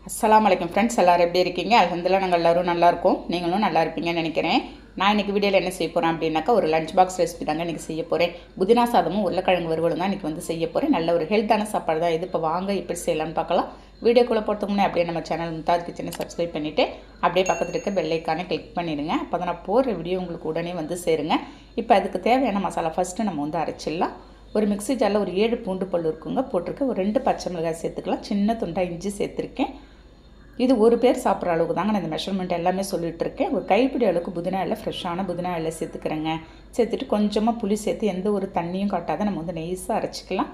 அஸ்ஸலாமு அலைக்கும் ஃப்ரெண்ட்ஸ், எல்லோரும் எப்படி இருக்கீங்க? அல்ஹம்துலில்லாஹ் நாங்கள் எல்லோரும் நல்லாயிருக்கோம். நீங்களும் நல்லா இருப்பீங்கன்னு நினைக்கிறேன். நான் இன்றைக்கி வீடியோவில் என்ன செய்ய போகிறேன் அப்படின்னாக்கா, ஒரு லஞ்ச் பாக்ஸ் ரெசிபி தாங்க இன்றைக்கி செய்ய போகிறேன். புதினா சாதமும் உருளைக்கிழங்கு வறுவலும் தான் இன்றைக்கி செய்ய போகிறேன். நல்ல ஒரு ஹெல்த்தான சாப்பாடு தான் இது. இப்போ வாங்க எப்படி செய்யலாம்னு பார்க்கலாம். வீடியோக்குள்ளே போகிறதுக்கு முன்னே அப்படியே நம்ம சேனல் மும்தாஜ் கிச்சனை சப்ஸ்கிரைப் பண்ணிவிட்டு அப்படியே பக்கத்தில் இருக்க பெல் ஐக்கானை கிளிக் பண்ணிடுங்க. அப்போ தான் நான் போடுற வீடியோ உங்களுக்கு உடனே சேருங்க. இப்போ அதுக்கு தேவையான மசாலா ஃபஸ்ட்டு நம்ம அரைச்சிடலாம். ஒரு மிக்ஸி ஜாரில் ஒரு 7 பூண்டு பல் இருக்குங்க போட்டிருக்கேன். ஒரு 2 பச்சை மிளகாய் சேர்த்துக்கலாம். சின்ன துண்டாக இஞ்சி சேர்த்துருக்கேன். இது ஒரு பேர் சாப்பிட்ற அளவுக்கு தாங்க நான் இந்த மெஷர்மெண்ட் எல்லாமே சொல்லிகிட்ருக்கேன். ஒரு கைப்பிடி அளவுக்கு புதினா இலை, ஃப்ரெஷ்ஷான புதினா இலை சேர்த்துக்கிறேங்க. சேர்த்துட்டு கொஞ்சமாக புளி சேர்த்து எந்த ஒரு தண்ணியும் காட்டாத நம்ம நைஸாக அரைச்சிக்கலாம்.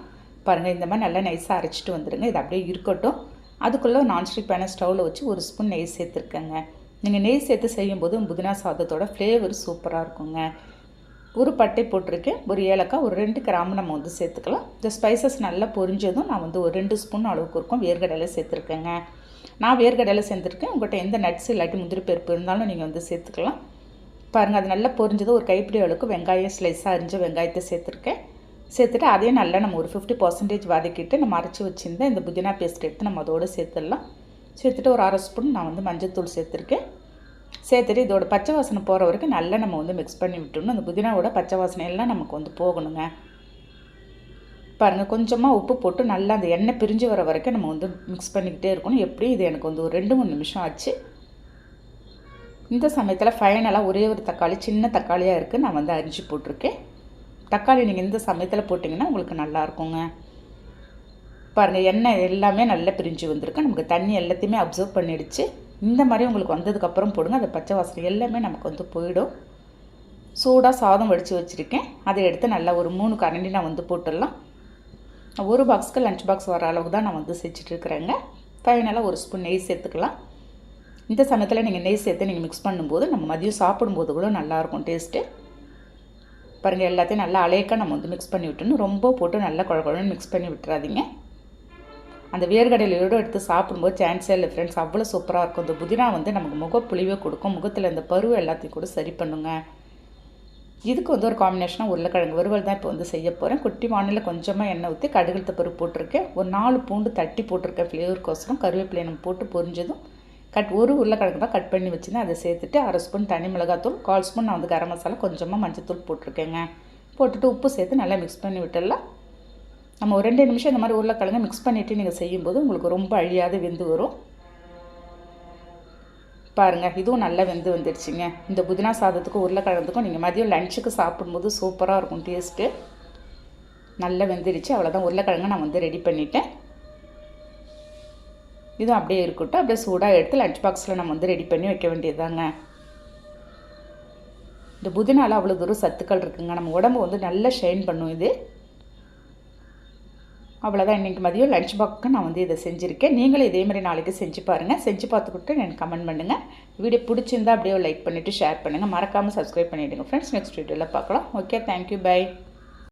பாருங்கள், இந்த மாதிரி நல்லா நைஸாக அரைச்சிட்டு வந்துடுங்க. இது அப்படியே இருக்கட்டும். அதுக்குள்ளே நான்ஸ்டிக் பேனை ஸ்டவ்வில் வச்சு ஒரு ஸ்பூன் நெய் சேர்த்துருக்கேங்க. நீங்கள் நெய் சேர்த்து செய்யும்போது புதினா சாதத்தோட ஃப்ளேவர் சூப்பராக இருக்குங்க. ஒரு பட்டை போட்டிருக்கேன், ஒரு ஏலக்காய், ஒரு 2 கிராம்பு நம்ம சேர்த்துக்கலாம். இந்த ஸ்பைசஸ் நல்லா பொரிஞ்சதும் நான் ஒரு 2 ஸ்பூன் அளவுக்கு இருக்கும் வேர்க்கடலை சேர்த்துருக்கேங்க. நான் வேர்க்கடலை சேர்த்துருக்கேன். உங்கள்கிட்ட எந்த நட்ஸ் இல்லாட்டி முந்திரி பருப்பு இருந்தாலும் நீங்கள் சேர்த்துக்கலாம். பாருங்கள், அது நல்லா பொரிஞ்சதும் ஒரு கைப்பிடி அளவுக்கு வெங்காயம் ஸ்லைஸாக அரிஞ்ச வெங்காயத்தை சேர்த்துருக்கேன். சேர்த்துட்டு அதையும் நல்லா நம்ம ஒரு 50% வதக்கிட்டு நம்ம அரைச்சி வச்சுருந்தேன் இந்த புதினா பேஸ்ட் எடுத்து நம்ம அதோடு சேர்த்துடலாம். சேர்த்துட்டு ஒரு 1/2 ஸ்பூன் நான் மஞ்சள்தூள் சேர்த்துருக்கேன். சேர்த்துட்டு இதோட பச்சை வாசனை போகிற வரைக்கும் நல்லா நம்ம மிக்ஸ் பண்ணி விட்டுணும். அந்த புதினாவோட பச்சை வாசனை எல்லாம் நமக்கு போகணுங்க. பாருங்கள், கொஞ்சமாக உப்பு போட்டு நல்லா அந்த எண்ணெய் பிரிஞ்சு வர வரைக்கும் நம்ம மிக்ஸ் பண்ணிக்கிட்டே இருக்கணும். எப்படியும் இது எனக்கு ஒரு 2-3 நிமிஷம் ஆச்சு. இந்த சமயத்தில் ஃபைனலாக ஒரே ஒரு தக்காளி, சின்ன தக்காளியாக இருக்குது, நான் அரிஞ்சு போட்டிருக்கேன். தக்காளி நீங்கள் இந்த சமயத்தில் போட்டிங்கன்னா உங்களுக்கு நல்லாயிருக்குங்க. பாருங்கள், எண்ணெய் எல்லாமே நல்லா பிரிஞ்சு வந்திருக்கு. நமக்கு தண்ணி எல்லாத்தையுமே அப்சர்வ் பண்ணிடுச்சு. இந்த மாதிரி உங்களுக்கு வந்ததுக்கப்புறம் போடுங்க. அந்த பச்சை வாசனை எல்லாமே நமக்கு போயிடும். சூடாக சாதம் வடித்து வச்சுருக்கேன். அதை எடுத்து நல்லா ஒரு 3 கரண்டி நான் போட்டுடலாம். ஒரு பாக்ஸ்க்கு லஞ்ச் பாக்ஸ் வர அளவுக்கு தான் நான் செஞ்சிட்ருக்குறேங்க. ஃபைனலாக ஒரு ஸ்பூன் நெய் சேர்த்துக்கலாம். இந்த சமயத்தில் நீங்கள் நெய் சேர்த்து நீங்கள் மிக்ஸ் பண்ணும்போது நம்ம மதியம் சாப்பிடும்போது கூட நல்லாயிருக்கும் டேஸ்ட்டு. பாருங்கள், எல்லாத்தையும் நல்லா அலையக்காக நம்ம மிக்ஸ் பண்ணி விட்டுணும். ரொம்ப போட்டு நல்லா குழன்னு மிக்ஸ் பண்ணி விட்டுறாதீங்க. அந்த வேர்க்கடலையோடு எடுத்து சாப்பிடும்போது சான்ஸே இல்லை ஃப்ரெண்ட்ஸ், அவ்வளோ சூப்பராக இருக்கும். இந்த புதினா நமக்கு முகப்புளிவே கொடுக்கும். முகத்தில் இந்த பருவ எல்லாத்தையும் கூட சரி பண்ணுங்க. இதுக்கு ஒரு காம்பினேஷனாக உருளைக்கிழங்கு வறுவல் தான் இப்போ செய்ய போகிறேன். குட்டி வானில் கொஞ்சமாக எண்ணெய் ஊற்றி கடுகுத்த பருப்பு போட்டிருக்கேன். ஒரு 4 பூண்டு தட்டி போட்டிருக்கேன் ஃப்ளேவருக்கோசரம். கருவேப்பிலையை நம்ம போட்டு பொரிஞ்சதும் ஒரு உருளைக்கிழங்கு தான் கட் பண்ணி வச்சுருந்தேன். அதை சேர்த்துட்டு 1/2 ஸ்பூன் தனி மிளகாத்தூள், 1/4 ஸ்பூன் நான் கரம் மசாலா, கொஞ்சமாக மஞ்சத்தூள் போட்டிருக்கேங்க. போட்டுட்டு உப்பு சேர்த்து நல்லா மிக்ஸ் பண்ணி விட்டுடலாம். நம்ம ஒரு 2 நிமிஷம் இந்த மாதிரி உருளைக்கிழங்கு மிக்ஸ் பண்ணிவிட்டு நீங்கள் செய்யும்போது உங்களுக்கு ரொம்ப அழியாத வெந்து வரும். பாருங்கள், இதுவும் நல்லா வெந்து வந்துடுச்சுங்க. இந்த புதினா சாதத்துக்கும் உருளைக்கிழங்குக்கும் நீங்கள் மதியம் லஞ்சுக்கு சாப்பிடும்போது சூப்பராக இருக்கும் டேஸ்ட்டு. நல்லா வெந்துடுச்சு. அவ்வளோதான், உருளைக்கிழங்கு நான் ரெடி பண்ணிட்டேன். இதுவும் அப்படியே இருக்கட்டும். அப்படியே சூடாக எடுத்து லஞ்ச் பாக்ஸில் நம்ம ரெடி பண்ணி வைக்க வேண்டியதுதாங்க. இந்த புதினால அவ்வளோ தூரம் சத்துக்கள் இருக்குங்க. நம்ம உடம்பு நல்லா ஷைன் பண்ணும் இது. அவ்வளோதான், இன்றைக்கி மதியம் லஞ்ச் பாக்ஸுக்கு நான் இதை செஞ்சுருக்கேன். நீங்களும் இதேமாதிரி நாளைக்கு செஞ்சு பாருங்கள். செஞ்சு பார்த்துக்கிட்டு எனக்கு கமெண்ட் பண்ணுங்கள். வீடியோ பிடிச்சிருந்தா அப்படியே லைக் பண்ணிவிட்டு ஷேர் பண்ணுங்கள். மறக்காமல் சப்ஸ்கிரைப் பண்ணிவிடுங்க ஃப்ரெண்ட்ஸ். நெக்ஸ்ட் வீடியோவில் பார்க்கலாம். Okay, thank you, by.